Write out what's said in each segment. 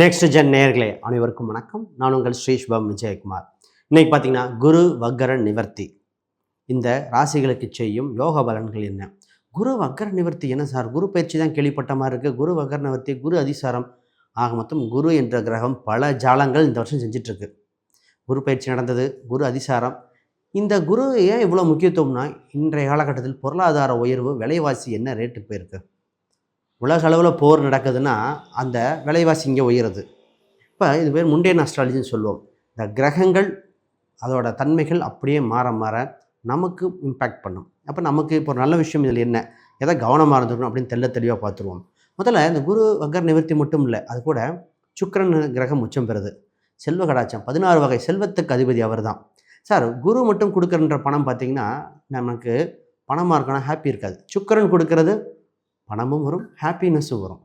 Next gen நேயர்களே அனைவருக்கும் வணக்கம். நான் உங்கள் ஸ்ரீஷ்பம் விஜயகுமார். இன்னைக்கு பார்த்தீங்கன்னா குரு வக்கர நிவர்த்தி இந்த ராசிகளுக்கு செய்யும் யோக பலன்கள் என்ன? குரு வக்கர நிவர்த்தி என்ன சார்? குரு பயிற்சி தான் கேள்விப்பட்ட மாதிரி இருக்குது. குரு வக்கர நிவர்த்தி, குரு அதிசாரம், ஆக மொத்தம் குரு என்ற கிரகம் பல ஜாலங்கள் இந்த வருஷம் செஞ்சிட்ருக்கு. குரு பயிற்சி நடந்தது, குரு அதிசாரம். இந்த குரு ஏன் இவ்வளோ முக்கியத்துவம்னா, இன்றைய காலகட்டத்தில் பொருளாதார உயர்வு, விலைவாசி என்ன ரேட்டுக்கு போயிருக்கு? உலக அளவில் போர் நடக்குதுன்னா அந்த விலைவாசி இங்கே உயருது. இப்போ இது பேர் முண்டேன் அஸ்ட்ராலஜின்னு சொல்லுவோம். இந்த கிரகங்கள் அதோட தன்மைகள் அப்படியே மாற மாற நமக்கு இம்பேக்ட் பண்ணும். அப்போ நமக்கு இப்போ ஒரு நல்ல விஷயம் இதில் என்ன, எதை கவனமாக இருந்துக்கணும் அப்படின்னு தெளிவாக பார்த்துருவோம். முதல்ல இந்த குரு வக்கர நிவர்த்தி மட்டும் இல்லை, அது கூட சுக்கிரன் கிரகம் உச்சம் பெறுது. செல்வ கடாச்சம், 16 வகை செல்வத்துக்கு அதிபதி அவர் தான். சார், குரு மட்டும் கொடுக்குறன்ற பணம் பார்த்திங்கன்னா நமக்கு பணமாக இருக்கணும், ஹாப்பி இருக்காது. சுக்கிரன் கொடுக்கறது பணமும் வரும், ஹாப்பினஸும் வரும்.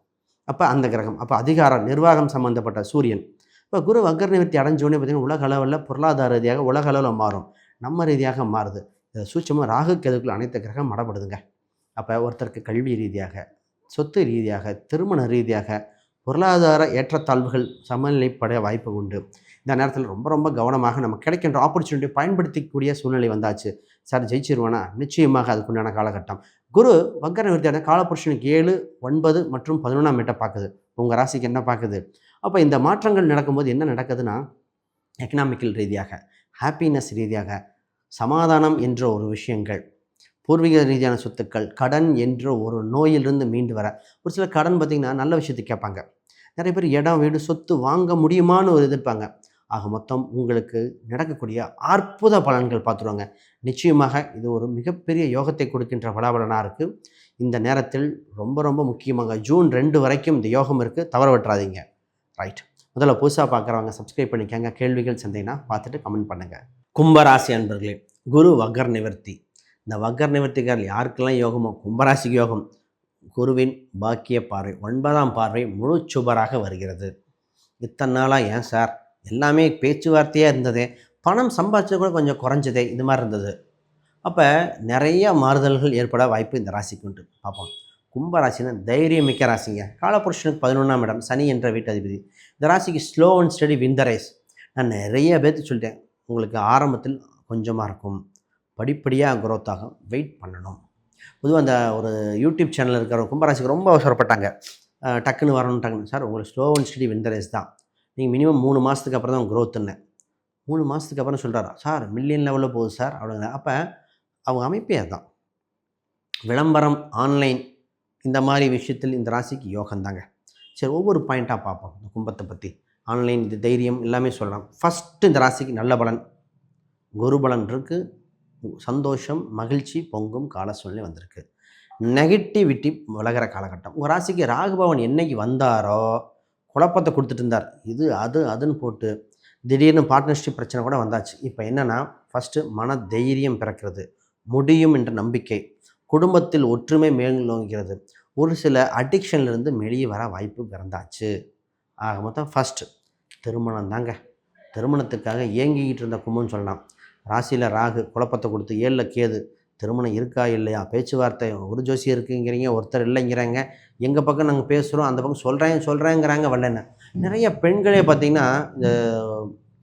அப்போ அந்த கிரகம், அப்போ அதிகாரம், நிர்வாகம் சம்மந்தப்பட்ட சூரியன். இப்போ குரு வக்கர நிவர்த்தி அடைஞ்சோடனே பார்த்திங்கன்னா உலக அளவில் பொருளாதார ரீதியாக உலக அளவில் மாறும், நம்ம ரீதியாக மாறுது. சூட்சமாக ராகு கேதுக்குள்ள அனைத்து கிரகம் மடப்படுதுங்க. அப்போ ஒருத்தருக்கு கல்வி ரீதியாக, சொத்து ரீதியாக, திருமண ரீதியாக பொருளாதார ஏற்றத்தாழ்வுகள் சமநிலைப்பட வாய்ப்பு உண்டு. இந்த நேரத்தில் ரொம்ப ரொம்ப கவனமாக நம்ம கிடைக்கின்ற ஆப்பர்ச்சுனிட்டி பயன்படுத்திக்கூடிய சூழ்நிலை வந்தாச்சு. சார் ஜெயிச்சிருவானா? நிச்சயமாக அதுக்குண்டான காலகட்டம். குரு வக்கர நிவர்த்தியான காலபுருஷனுக்கு 7, 9 மற்றும் 11ஆம் இடத்தை பார்க்குது. உங்கள் ராசிக்கு என்ன பார்க்குது? அப்போ இந்த மாற்றங்கள் நடக்கும்போது என்ன நடக்குதுன்னா, எக்கனாமிக்கல் ரீதியாக, ஹாப்பினஸ் ரீதியாக, சமாதானம் என்ற ஒரு விஷயங்கள், பூர்வீக ரீதியான சொத்துக்கள், கடன் என்ற ஒரு நோயிலிருந்து மீண்டு வர. ஒரு சில கடன் பார்த்திங்கன்னா நல்ல விஷயத்துக்கு கேட்பாங்க. நிறைய பேர் இடம், வீடு, சொத்து வாங்க முடியுமான்னு ஒரு எதிர்ப்பாங்க. ஆக மொத்தம் உங்களுக்கு நடக்கக்கூடிய அற்புத பலன்கள் பார்த்துருவாங்க. நிச்சயமாக இது ஒரு மிகப்பெரிய யோகத்தை கொடுக்கின்ற பலாபலனாக இருக்குது. இந்த நேரத்தில் ரொம்ப ரொம்ப முக்கியமாக ஜூன் 2 வரைக்கும் இந்த யோகம் இருக்குது, தவற விட்டுறாதீங்க. ரைட், முதல்ல புதுசாக பார்க்குறவங்க சப்ஸ்கிரைப் பண்ணிக்கங்க. கேள்விகள் சந்தேகம்னா பார்த்துட்டு கமெண்ட் பண்ணுங்கள். கும்பராசி அன்பர்களே, குரு வக்கர நிவர்த்தி. இந்த வக்கர நிவர்த்திகள் யாருக்கெல்லாம் யோகமோ கும்பராசிக்கு யோகம். குருவின் பாக்கிய பார்வை, 9ஆம் பார்வை முழு சுபராக வருகிறது. இத்தனை நாளாக ஏன் சார் எல்லாமே பேச்சுவார்த்தையாக இருந்ததே, பணம் சம்பாதிச்சது கூட கொஞ்சம் குறைஞ்சதே, இது மாதிரி இருந்தது. அப்போ நிறைய மாறுதல்கள் ஏற்பட வாய்ப்பு இந்த ராசிக்கு உண்டு. பார்ப்போம். கும்பராசினா தைரியம் மிக்க ராசிங்க. காலபுருஷனுக்கு 11ஆம் இடம், சனி என்ற வீட்டதிபதி. இந்த ராசிக்கு slow and study win the race. நான் நிறைய பேர்த்து சொல்லிட்டேன், உங்களுக்கு ஆரம்பத்தில் கொஞ்சமாக இருக்கும், படிப்படியாக க்ரோத் ஆகும், வெயிட் பண்ணணும். பொதுவாக அந்த ஒரு யூடியூப் சேனல் இருக்கிற கும்பராசிக்கு ரொம்ப அவசரப்பட்டாங்க, டக்குன்னு வரணுன்ட்டாங்க. சார், உங்களுக்கு slow and study win the race தான். நீங்கள் மினிமம் 3 மாதத்துக்கு அப்புறம் தான் க்ரோத்துன்னு. 3 மாதத்துக்கு அப்புறம் சொல்கிறாரா சார், மில்லியன் லெவலில் போகுது சார் அப்படிங்கிற. அப்போ அவங்க அமைப்பே அதுதான். விளம்பரம், ஆன்லைன், இந்த மாதிரி விஷயத்தில் இந்த ராசிக்கு யோகம் தாங்க. சரி, ஒவ்வொரு பாயிண்ட்டாக பார்ப்போம். இந்த கும்பத்தை பற்றி ஆன்லைன், இது தைரியம் எல்லாமே சொல்லலாம். ஃபஸ்ட்டு இந்த ராசிக்கு நல்ல பலன், குரு பலன் இருக்குது. சந்தோஷம், மகிழ்ச்சி பொங்கும் கால சூழ்நிலை வந்திருக்கு. நெகட்டிவிட்டி விலகிற காலகட்டம். உங்கள் ராசிக்கு ராகுபவன் என்னைக்கு வந்தாரோ குழப்பத்தை கொடுத்துட்டு இருந்தார். இது அதுன்னு போட்டு திடீர்னு பார்ட்னர்ஷிப் பிரச்சனை கூட வந்தாச்சு. இப்போ என்னென்னா, ஃபஸ்ட்டு மன தைரியம் பிறக்கிறது, முடியும் என்ற நம்பிக்கை, குடும்பத்தில் ஒற்றுமை மேலோங்கிறது, ஒரு சில அடிக்ஷன்லேருந்து வெளியே வர வாய்ப்பு பிறந்தாச்சு. ஆக மொத்தம் ஃபஸ்ட்டு திருமணம் தாங்க. திருமணத்துக்காக ஏங்கிக்கிட்டு இருந்த கும்பம்னு சொல்லலாம். ராசியில் ராகு குழப்பத்தை கொடுத்து, 7ல் கேது, திருமணம் இருக்கா இல்லையா, பேச்சுவார்த்தை, ஒரு ஜோசியம் இருக்குங்கிறீங்க, ஒருத்தர் இல்லைங்கிறாங்க, எங்கள் பக்கம் நாங்கள் பேசுகிறோம், அந்த பக்கம் சொல்கிறேங்கிறாங்க வரலன்னு. நிறைய பெண்களே பார்த்திங்கன்னா இந்த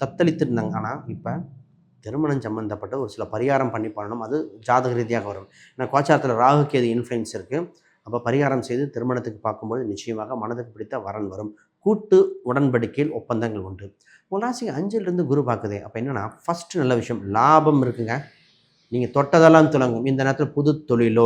தத்தளித்துட்டு இருந்தாங்க. ஆனால் இப்போ திருமணம் சம்மந்தப்பட்ட ஒரு சில பரிகாரம் பண்ணணும். அது ஜாதக ரீதியாக வரும். ஏன்னா கோச்சாரத்தில் ராகு கேது இன்ஃப்ளூயன்ஸ் இருக்குது. அப்போ பரிகாரம் செய்து திருமணத்துக்கு பார்க்கும்போது நிச்சயமாக மனதுக்கு பிடித்த வரன் வரும். கூட்டு உடன்படிக்கையில் ஒப்பந்தங்கள் உண்டு. உங்கள் ராசிக்கு 5லிருந்து குரு பார்க்குதே. அப்போ என்னென்னா, ஃபஸ்ட்டு நல்ல விஷயம் லாபம் இருக்குங்க. நீங்கள் தொட்டதெல்லாம் துலங்கும். இந்த நேரத்தில் புது தொழிலோ,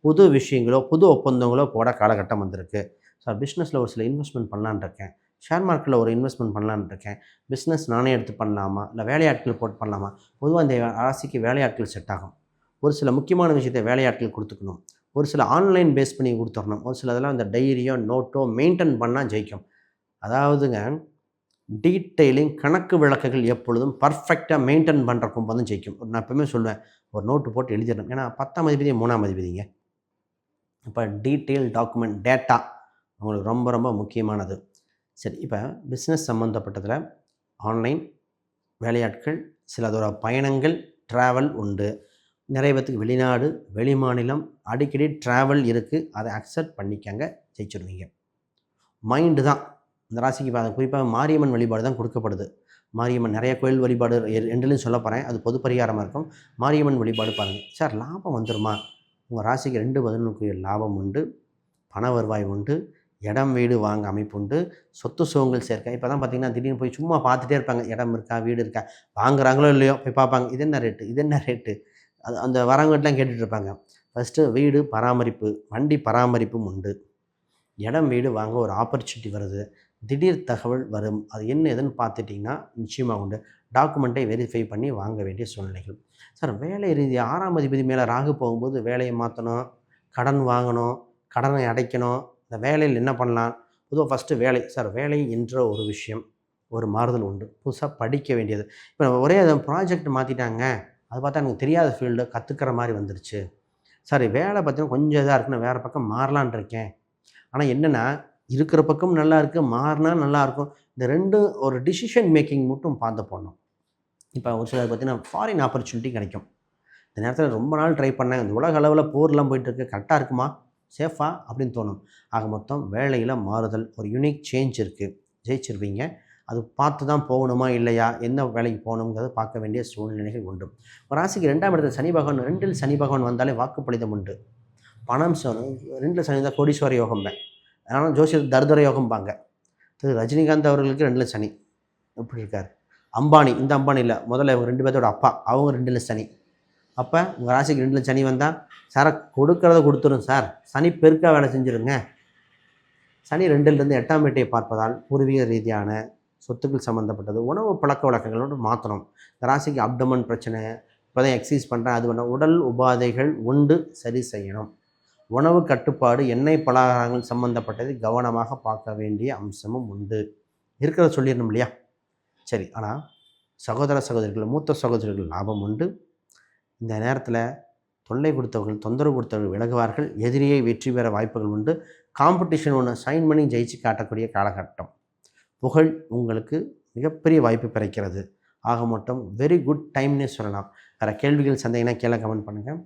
புது விஷயங்களோ, புது ஒப்பந்தங்களோ போட காலகட்டம் வந்திருக்கு. சார், பிஸ்னஸில் ஒரு சில இன்வெஸ்ட்மெண்ட் பண்ணலான்னு இருக்கேன், ஷேர் மார்க்கெட்டில் ஒரு இன்வெஸ்ட்மெண்ட் பண்ணலான்னு இருக்கேன், பிஸ்னஸ் நானே எடுத்து பண்ணலாமா, இல்லை வேலையாட்கள் போட்டு பண்ணலாமா? பொதுவாக இந்த ராசிக்கு வேலையாட்கள் செட் ஆகும். ஒரு சில முக்கியமான விஷயத்தை வேலையாட்கள் கொடுத்துக்கணும். ஒரு சில ஆன்லைன் பேஸ் பண்ணி கொடுத்துடணும். ஒரு சில இதெல்லாம் இந்த டைரியோ நோட்டோ மெயின்டைன் பண்ணால் ஜெயிக்கும். அதாவதுங்க, டீட்டெயிலிங், கணக்கு விளக்குகள் எப்பொழுதும் பர்ஃபெக்டாக மெயின்டைன் பண்ணுற கும்பம் தான் ஜெயிக்கும். நான் எப்பவுமே சொல்லுவேன், ஒரு நோட்டு போட்டு எழுதிடணும். ஏன்னா 10ஆம் அதிபதி 3ஆம் அதிபதிங்க. இப்போ டீட்டெயில், டாக்குமெண்ட், டேட்டா உங்களுக்கு ரொம்ப ரொம்ப முக்கியமானது. சரி, இப்போ பிஸ்னஸ் சம்மந்தப்பட்டதில் ஆன்லைன், வேலையாட்கள், சிலதோட பயணங்கள், ட்ராவல் உண்டு. நிறைய பேத்துக்கு வெளிநாடு, வெளிமாநிலம், அடிக்கடி ட்ராவல் இருக்குது. அதை அக்செப்ட் பண்ணிக்கங்க, ஜெயிச்சிடுவீங்க. மைண்டு தான் இந்த ராசிக்கு குறிப்பாக மாரியம்மன் வழிபாடு தான் கொடுக்கப்படுது. மாரியம்மன் நிறைய கோயில் வழிபாடு ரெண்டுலையும் சொல்ல போகிறேன். அது பொது பரிகாரமாக இருக்கும். மாரியம்மன் வழிபாடு பாருங்கள். சார் லாபம் வந்துருமா? உங்கள் ராசிக்கு 2 லாபம் உண்டு, பண வருவாய் உண்டு, இடம் வீடு வாங்க அமைப்பு உண்டு, சொத்து சுகங்கள் சேர்க்க. இப்போ தான் பார்த்தீங்கன்னா திடீர்னு போய் சும்மா பார்த்துட்டே இருப்பாங்க. இடம் இருக்கா, வீடு இருக்கா, வாங்குறாங்களோ இல்லையோ போய் பார்ப்பாங்க. இது என்ன ரேட்டு, இது என்ன ரேட்டு, அது அந்த வரவங்ககிட்டலாம் கேட்டுட்டு இருப்பாங்க. ஃபஸ்ட்டு வீடு பராமரிப்பு, வண்டி பராமரிப்பும் உண்டு. இடம் வீடு வாங்க ஒரு ஆப்பர்ச்சுனிட்டி வருது. திடீர் தகவல் வரும். அது என்ன எதுன்னு பார்த்துட்டிங்கன்னா நிச்சயமாக உண்டு. டாக்குமெண்ட்டை வெரிஃபை பண்ணி வாங்க வேண்டிய சூழ்நிலைகள். சார் வேலை ரீதியாக 6ஆம் அதிபதி மேலே ராகு போகும்போது வேலையை மாற்றணும், கடன் வாங்கணும், கடனை அடைக்கணும். இந்த வேலையில் என்ன பண்ணலாம்? பொதுவாக ஃபஸ்ட்டு வேலை. சார் வேலை என்ற ஒரு விஷயம், ஒரு மாறுதல் உண்டு. புதுசாக படிக்க வேண்டியது. இப்போ ஒரே ப்ராஜெக்ட் மாற்றிட்டாங்க, அது பார்த்தா எனக்கு தெரியாத ஃபீல்டு கற்றுக்கிற மாதிரி வந்துருச்சு. சார் வேலை பார்த்தீங்கன்னா கொஞ்சம் இதாக இருக்குன்னு வேறு பக்கம் மாறலான் இருக்கேன். ஆனால் என்னென்னா இருக்கிற பக்கம் நல்லா இருக்குது, மாறினா நல்லாயிருக்கும். இந்த 2 ஒரு டிசிஷன் மேக்கிங் மட்டும் பார்த்து போடணும். இப்போ ஒரு சிலர் பார்த்திங்கன்னா ஃபாரின் ஆப்பர்ச்சுனிட்டி கிடைக்கும். இந்த நேரத்தில் ரொம்ப நாள் ட்ரை பண்ணேன், இந்த உலக அளவில் போர்லாம் போயிட்டுருக்கு, கரெக்டாக இருக்குமா, சேஃபா அப்படின்னு தோணும். ஆக மொத்தம் வேலையில் மாறுதல், ஒரு யூனிக் சேஞ்ச் இருக்குது, ஜெயிச்சிருவீங்க. அது பார்த்து தான் போகணுமா இல்லையா, என்ன வேலைக்கு போகணுங்கிறத பார்க்க வேண்டிய சூழ்நிலைகள் உண்டு. ஒரு ராசிக்கு 2ஆம் இடத்துல சனி பகவான், 2இல் சனி பகவான் வந்தாலே வாக்குப்பளிதம் உண்டு. பணம் 2இல் சனி தான் கோடீஸ்வர யோகம். அதனால் ஜோசியர் தர்தர யோகம்பாங்க. திரு ரஜினிகாந்த் அவர்களுக்கு 2இல் சனி எப்படி இருக்கார். அம்பானி, இந்த அம்பானி இல்லை, முதல்ல இவங்க 2 பேர்த்தோட அப்பா, அவங்க 2இல் சனி. அப்போ உங்கள் ராசிக்கு 2இல் சனி வந்தால் சாரை கொடுக்கறத கொடுத்துரும் சார், சனி பெருக்காக வேலை செஞ்சுருங்க. சனி 2இலிருந்து 8ஆம் வீட்டை பார்ப்பதால் பூர்வீக ரீதியான சொத்துக்கள் சம்மந்தப்பட்டது, உணவு பழக்க வழக்கங்களோடு மாற்றணும். இந்த ராசிக்கு அப்டமன் பிரச்சனை, இப்போ தான் எக்ஸசைஸ் பண்ணுறேன், அது பண்ண உடல் உபாதைகள் உண்டு, சரி செய்யணும். உணவு கட்டுப்பாடு, எண்ணெய் பலகாரங்கள் சம்மந்தப்பட்டது கவனமாக பார்க்க வேண்டிய அம்சமும் உண்டு. இருக்கிறத சொல்லிடணும் இல்லையா? சரி. ஆனால் சகோதர சகோதரிகள், மூத்த சகோதரிகள் லாபம் உண்டு. இந்த நேரத்தில் தொல்லை கொடுத்தவர்கள், தொந்தரவு கொடுத்தவர்கள் விலகுவார்கள். எதிரியை வெற்றி பெற வாய்ப்புகள் உண்டு. காம்படிஷன் ஒன்று சைன் பண்ணி ஜெயிச்சு காட்டக்கூடிய காலகட்டம். புகழ் உங்களுக்கு மிகப்பெரிய வாய்ப்பு கிடைக்கிறது. ஆக மொத்தம் வெரி குட் டைம்னே சொல்லலாம். வேறு கேள்விகள் சந்தேகம்னா கீழே கமெண்ட் பண்ணுங்கள்.